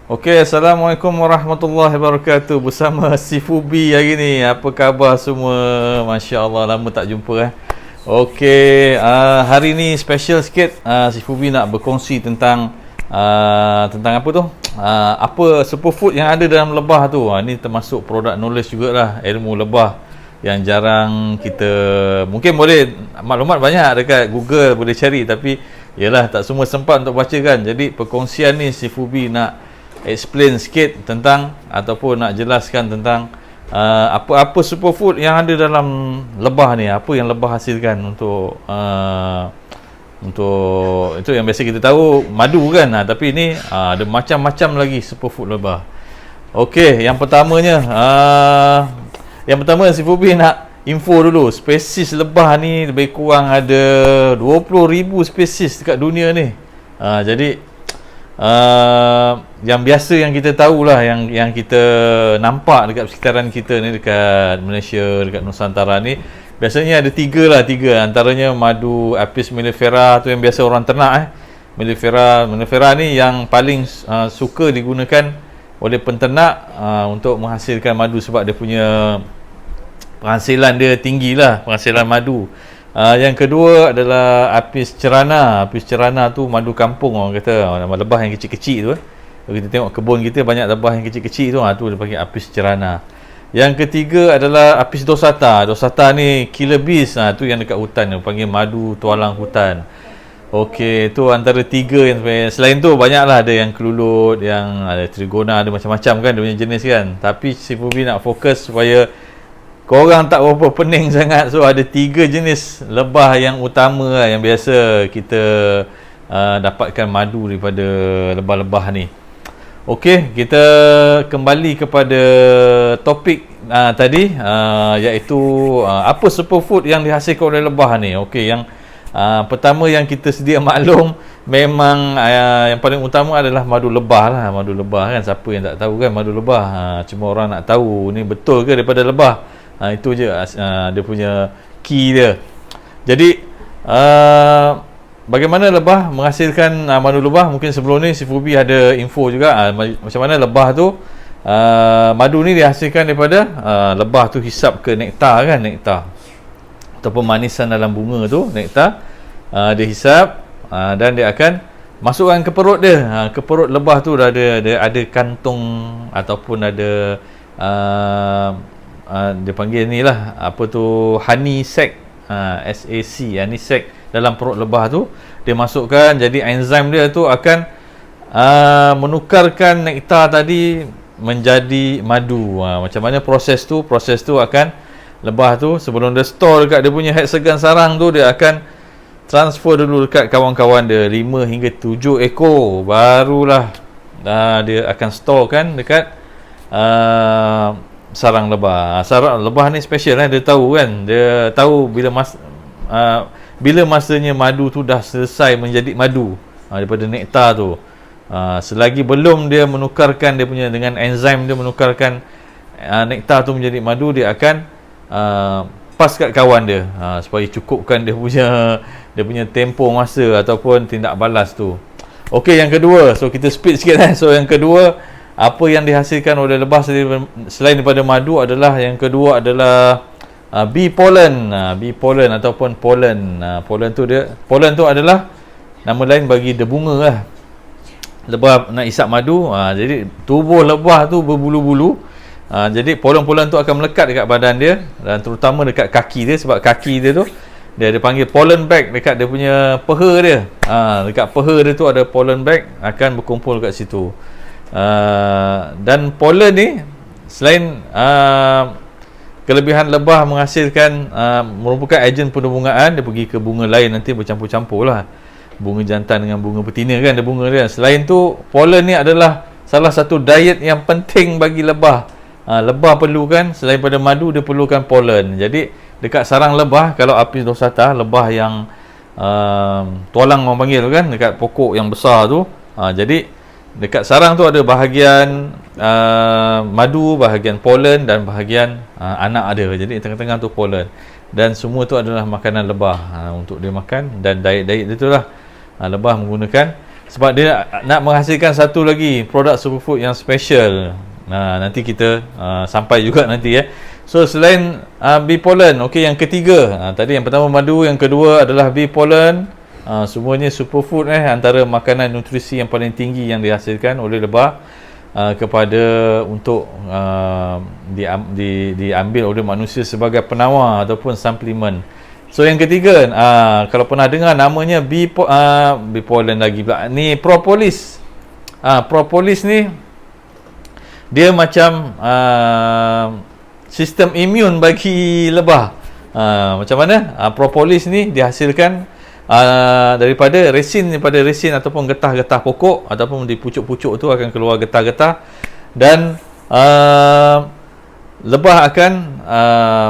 Okey, Assalamualaikum warahmatullahi wabarakatuh. Bersama si Fubi hari ni. Apa khabar semua? Masya Allah, lama tak jumpa. Okey, hari ni special sikit. Si Fubi nak berkongsi tentang apa tu? Apa superfood yang ada dalam lebah tu. Ni termasuk produk knowledge jugalah, ilmu lebah yang jarang kita, mungkin boleh maklumat banyak dekat Google boleh cari, tapi yalah tak semua sempat untuk baca kan. Jadi perkongsian ni si Fubi nak explain sikit tentang ataupun nak jelaskan tentang apa-apa superfood yang ada dalam lebah ni, apa yang lebah hasilkan untuk itu yang biasa kita tahu madu kan, tapi ini ada macam-macam lagi superfood lebah. Okey, yang pertamanya si Fubi nak info dulu. Spesies lebah ni lebih kurang ada 20,000 spesies dekat dunia ni. Jadi yang biasa yang kita tahulah, yang kita nampak dekat sekitaran kita ni, dekat Malaysia, dekat Nusantara ni, biasanya ada tiga. Antaranya madu Apis mellifera tu yang biasa orang ternak. Mellifera ni yang paling suka digunakan oleh penternak untuk menghasilkan madu, sebab dia punya penghasilan dia tinggi lah, penghasilan madu. Yang kedua adalah Apis cerana. Apis cerana tu madu kampung orang kata, lebah yang kecil-kecil tu. Kalau kita tengok kebun kita banyak lebah yang kecil-kecil tu, tu dia panggil Apis cerana. Yang ketiga adalah Apis dorsata. Dorsata ni killer bees, tu yang dekat hutan, dia panggil madu tualang hutan. Okey, tu antara tiga yang selain tu banyaklah, ada yang kelulut, yang ada trigona, ada macam-macam kan dia punya jenis kan. Tapi si Fubi nak fokus supaya korang tak berapa pening sangat. So ada tiga jenis lebah yang utama lah, yang biasa kita dapatkan madu daripada lebah-lebah ni. Okey, kita kembali kepada topik tadi, iaitu apa superfood yang dihasilkan oleh lebah ni. Okey, yang pertama yang kita sedia maklum, memang yang paling utama adalah madu lebah lah. Madu lebah kan, siapa yang tak tahu kan madu lebah. Cuma orang nak tahu ni betul ke daripada lebah. Itu je dia punya key dia. Jadi bagaimana lebah menghasilkan madu lebah? Mungkin sebelum ni si Fubi ada info juga macam mana lebah tu madu ni dihasilkan daripada lebah tu hisap ke nektar kan, nektar ataupun manisan dalam bunga tu, nektar. Dia hisap dan dia akan masukkan ke perut dia. Ke perut lebah tu dah ada kantung ataupun ada dia panggil ni lah, apa tu, honey sac, SAC, honey sac dalam perut lebah tu. Dia masukkan, jadi enzim dia tu akan menukarkan nektar tadi menjadi madu. Macam mana proses tu? Proses tu akan lebah tu sebelum dia store dekat dia punya heksagon sarang tu, dia akan transfer dulu dekat kawan-kawan dia 5 hingga 7 ekor, barulah dia akan store kan dekat sarang lebah. Sarang lebah ni special dia tahu kan, dia tahu bila masanya madu tu dah selesai menjadi madu daripada nektar tu. Selagi belum dia menukarkan dia punya, dengan enzim dia menukarkan nektar tu menjadi madu, dia akan pas kat kawan dia supaya cukupkan dia punya tempoh masa ataupun tindak balas tu. Okey, yang kedua, so kita speed sikit So yang kedua, apa yang dihasilkan oleh lebah selain daripada madu adalah, yang kedua adalah bee pollen. Bee pollen ataupun pollen. Pollen tu adalah nama lain bagi debunga lah. Lebah nak isap madu, jadi tubuh lebah tu berbulu-bulu. Jadi pollen-pollen tu akan melekat dekat badan dia, dan terutama dekat kaki dia, sebab kaki dia tu dia panggil pollen bag dekat dia punya peha dia. Dekat peha dia tu ada pollen bag, akan berkumpul kat situ. Dan pollen ni selain kelebihan lebah menghasilkan merupakan ejen penubungaan, dia pergi ke bunga lain nanti bercampur-campur lah, bunga jantan dengan bunga betina kan, ada bunga dia. Selain tu, pollen ni adalah salah satu diet yang penting bagi lebah. Lebah perlukan, selain pada madu, dia perlukan pollen. Jadi dekat sarang lebah, kalau Apis dorsata, lebah yang tualang orang panggil kan, dekat pokok yang besar tu, jadi dekat sarang tu ada bahagian madu, bahagian pollen dan bahagian anak ada. Jadi tengah-tengah tu pollen, dan semua tu adalah makanan lebah untuk dia makan. Dan diet dia tu lah lebah menggunakan Sebab dia nak menghasilkan satu lagi produk superfood yang special. Nanti kita sampai juga nanti ya. So selain bee pollen, okey, yang ketiga, tadi yang pertama madu, yang kedua adalah bee pollen. Semuanya superfood antara makanan nutrisi yang paling tinggi yang dihasilkan oleh lebah kepada untuk diambil oleh manusia sebagai penawar ataupun suplemen. So yang ketiga, kalau pernah dengar namanya bee pollen lagi pula, ni propolis. Propolis ni dia macam sistem imun bagi lebah. Macam mana? Propolis ni dihasilkan daripada resin ataupun getah-getah pokok, ataupun di pucuk-pucuk tu akan keluar getah-getah, dan lebah akan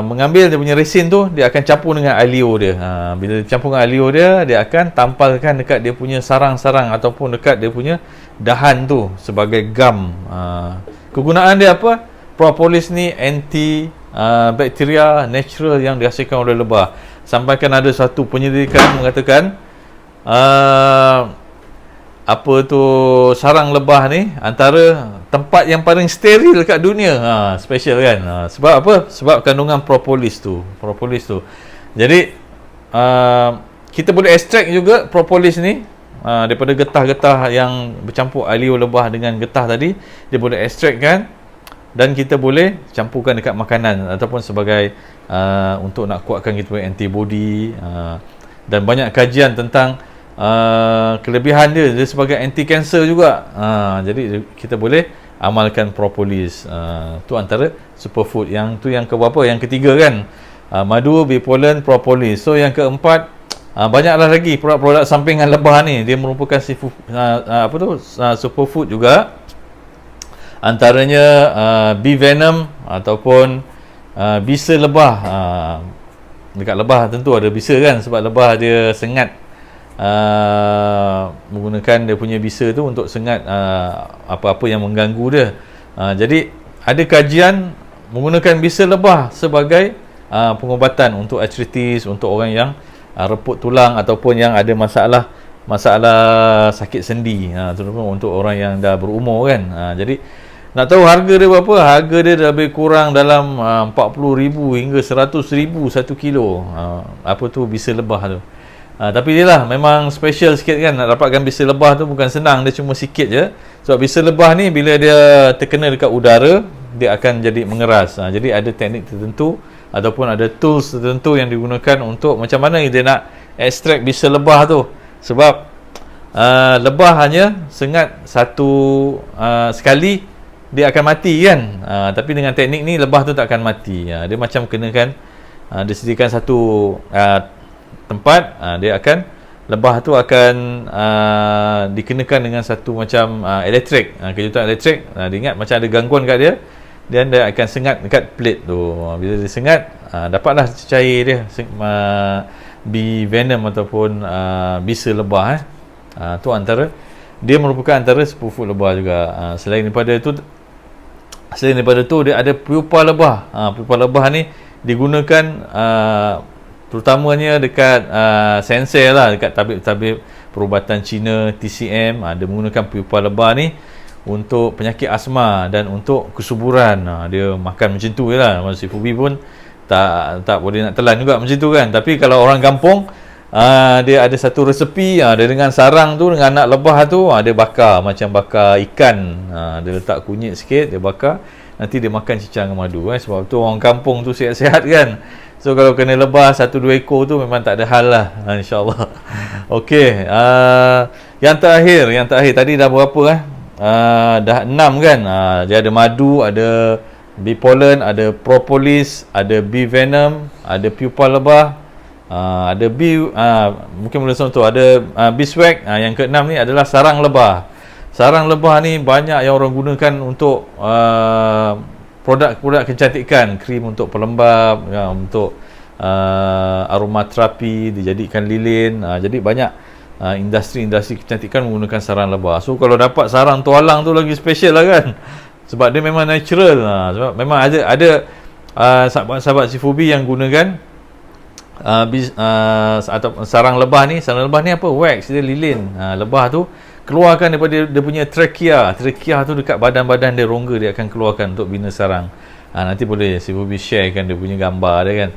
mengambil dia punya resin tu, dia akan campur dengan alio dia. Bila campur dengan alio dia, dia akan tampalkan dekat dia punya sarang-sarang ataupun dekat dia punya dahan tu sebagai gam. Kegunaan dia apa? Propolis ni anti bakteria natural yang dihasilkan oleh lebah. Sampaikan ada satu penyelidikan mengatakan sarang lebah ni antara tempat yang paling steril kat dunia. Special kan? Sebab apa? Sebab kandungan propolis tu. Jadi kita boleh ekstrak juga propolis ni daripada getah-getah yang bercampur alio lebah dengan getah tadi. Dia boleh ekstrakkan dan kita boleh campurkan dekat makanan ataupun sebagai untuk nak kuatkan kita punya antibody, dan banyak kajian tentang kelebihan dia sebagai anti kanser juga. Jadi kita boleh amalkan propolis. Tu antara superfood. Yang keberapa? Yang ketiga kan, madu, bee pollen, propolis. So yang keempat, banyaklah lagi produk-produk sampingan lebah ni. Dia merupakan superfood juga. Antaranya bee venom ataupun bisa lebah. Dekat lebah tentu ada bisa kan, sebab lebah dia sengat menggunakan dia punya bisa tu untuk sengat apa-apa yang mengganggu dia. Jadi ada kajian menggunakan bisa lebah sebagai pengubatan untuk arthritis, untuk orang yang reput tulang ataupun yang ada masalah sakit sendi, terutama untuk orang yang dah berumur kan. Jadi nak tahu harga dia berapa? Harga dia lebih kurang dalam 40,000 hingga 100,000 1 kilo. Bisa lebah tu. Tapi dia lah memang special sikit kan. Nak dapatkan bisa lebah tu bukan senang, dia cuma sikit je. Sebab bisa lebah ni bila dia terkena dekat udara, dia akan jadi mengeras. Jadi ada teknik tertentu ataupun ada tools tertentu yang digunakan untuk macam mana dia nak ekstrak bisa lebah tu. Sebab lebah hanya sengat sekali dia akan mati kan. Tapi dengan teknik ni lebah tu tak akan mati. Dia macam kenakan disediakan satu tempat, lebah tu akan dikenakan dengan satu macam elektrik, kejutan elektrik. Dia ingat macam ada gangguan kat dia, dan dia akan sengat dekat plate tu. Bila dia sengat, dapatlah cair dia, bee venom ataupun bisa lebah. Tu dia merupakan antara superfood lebah juga. Selain daripada tu dia ada pupa lebah. Pupa lebah ni digunakan terutamanya dekat sensor lah, dekat tabib-tabib perubatan Cina, TCM. Dia menggunakan pupa lebah ni untuk penyakit asma dan untuk kesuburan. Dia makan macam tu je lah. Si Fubi pun tak boleh nak telan juga macam tu kan. Tapi kalau orang kampung, dia ada satu resepi, dia dengan sarang tu, dengan anak lebah tu, dia bakar macam bakar ikan. Dia letak kunyit sikit, dia bakar, nanti dia makan cicang dengan madu. Sebab tu orang kampung tu sihat-sihat kan. So kalau kena lebah 1-2 ekor tu memang tak ada hal lah, insyaAllah. Okey, yang terakhir tadi dah berapa dah 6 kan. Dia ada madu, ada bee pollen, ada propolis, ada bee venom, ada pupa lebah, ada bee, mungkin boleh tu ada beeswax. Yang keenam ni adalah sarang lebah. Sarang lebah ni banyak yang orang gunakan untuk produk-produk kecantikan, krim untuk pelembab, untuk aromaterapi, dijadikan lilin. Jadi banyak industri-industri kecantikan menggunakan sarang lebah. So kalau dapat sarang tualang tu lagi special lah kan, sebab dia memang natural. Sebab memang ada sahabat-sahabat Sifubi yang gunakan atau sarang lebah ni apa, wax dia lilin. Lebah tu keluarkan daripada dia punya trachea. Trachea tu dekat badan-badan dia, rongga dia akan keluarkan untuk bina sarang. Nanti boleh si Bobby sharekan dia punya gambar dia kan.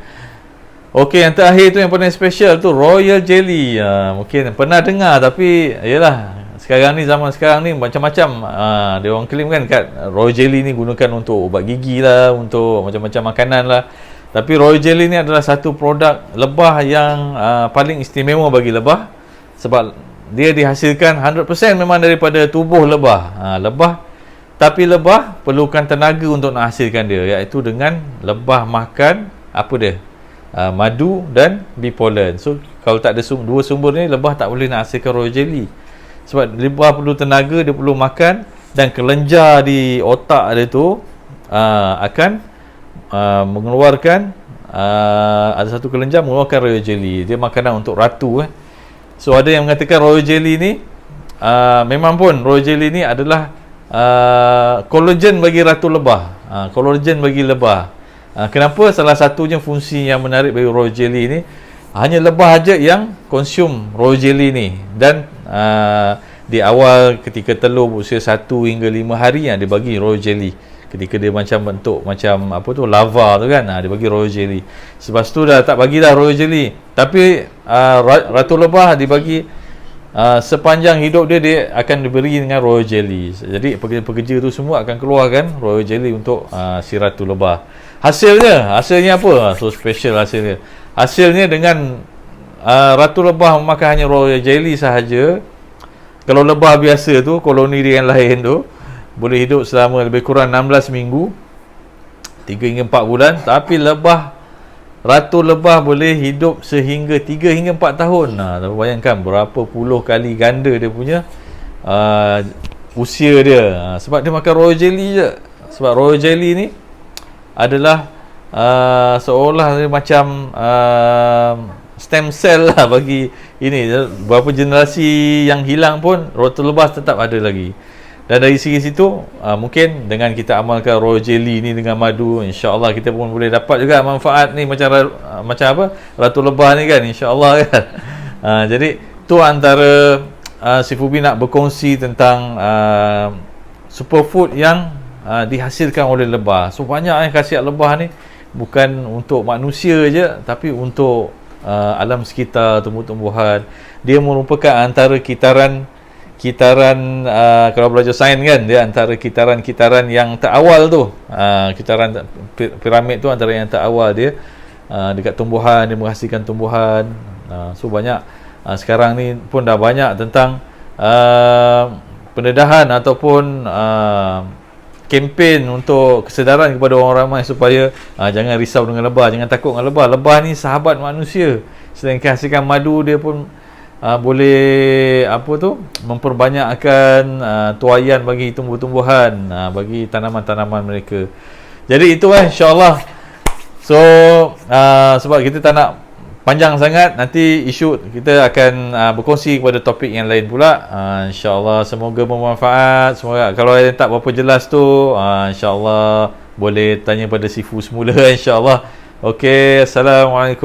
Okey, yang terakhir tu yang paling special tu Royal Jelly. Mungkin pernah dengar, tapi yalah, sekarang ni, zaman sekarang ni macam-macam dia orang claim kan kat Royal Jelly ni gunakan untuk ubat gigi lah, untuk macam-macam makanan lah. Tapi Royal Jelly ni adalah satu produk lebah yang paling istimewa bagi lebah, sebab dia dihasilkan 100% memang daripada tubuh lebah. Tapi lebah perlukan tenaga untuk nak hasilkan dia, iaitu dengan lebah makan apa dia? Madu dan bee pollen. So kalau tak ada dua sumber ni, lebah tak boleh nak hasilkan Royal Jelly. Sebab lebah perlu tenaga, dia perlu makan, dan kelenjar di otak dia tu akan mengeluarkan ada satu kelenjar mengeluarkan Royal Jelly. Dia makanan untuk ratu So ada yang mengatakan Royal Jelly ni memang pun Royal Jelly ni adalah collagen bagi ratu lebah. Collagen bagi lebah. Kenapa? Salah satunya fungsi yang menarik bagi Royal Jelly ni, hanya lebah aja yang consume Royal Jelly ni. Dan di awal ketika telur berusia 1 hingga 5 hari, dia bagi Royal Jelly. Ketika dia macam bentuk macam apa tu, lava tu kan, dia bagi Royal Jelly. Sebab tu dah tak bagilah Royal Jelly. Tapi ratu lebah dibagi sepanjang hidup dia akan diberi dengan Royal Jelly. Jadi pekerja-pekerja tu semua akan keluarkan Royal Jelly untuk si ratu lebah. Hasilnya apa? So special hasilnya. Hasilnya dengan ratu lebah memakan hanya Royal Jelly sahaja. Kalau lebah biasa tu, koloni dia yang lain tu, boleh hidup selama lebih kurang 16 minggu, 3 hingga 4 bulan. Tapi ratu lebah boleh hidup sehingga 3 hingga 4 tahun. Bayangkan berapa puluh kali ganda dia punya usia dia. Sebab dia makan Royal Jelly je. Sebab Royal Jelly ni adalah seolah dia macam stem cell lah bagi ini. Berapa generasi yang hilang pun ratu lebah tetap ada lagi. Dan dari segi situ mungkin dengan kita amalkan Royal Jelly ni dengan madu, insya-Allah kita pun boleh dapat juga manfaat ni macam apa ratu lebah ni kan, insya-Allah kan. Jadi tu antara si Fubi nak berkongsi tentang superfood yang dihasilkan oleh lebah. So banyak khasiat lebah ni bukan untuk manusia je, tapi untuk alam sekitar, tumbuh-tumbuhan. Dia merupakan antara kitaran kalau belajar sains kan, dia antara kitaran yang terawal tu. Kitaran piramid tu antara yang terawal dia dekat tumbuhan, dia menghasilkan tumbuhan. So banyak sekarang ni pun dah banyak tentang pendedahan ataupun kempen untuk kesedaran kepada orang ramai supaya jangan risau dengan lebah, jangan takut dengan lebah. Lebah ni sahabat manusia. Selain hasilkan madu, dia pun boleh memperbanyakkan tuaian bagi tumbuh-tumbuhan, bagi tanaman-tanaman mereka. Jadi itu insya-Allah. So sebab kita tak nak panjang sangat, nanti isu kita akan berkongsi kepada topik yang lain pula. InsyaAllah semoga bermanfaat. Semoga kalau ada tak berapa jelas tu, InsyaAllah boleh tanya pada Sifu semula. InsyaAllah. Okey, Assalamualaikum.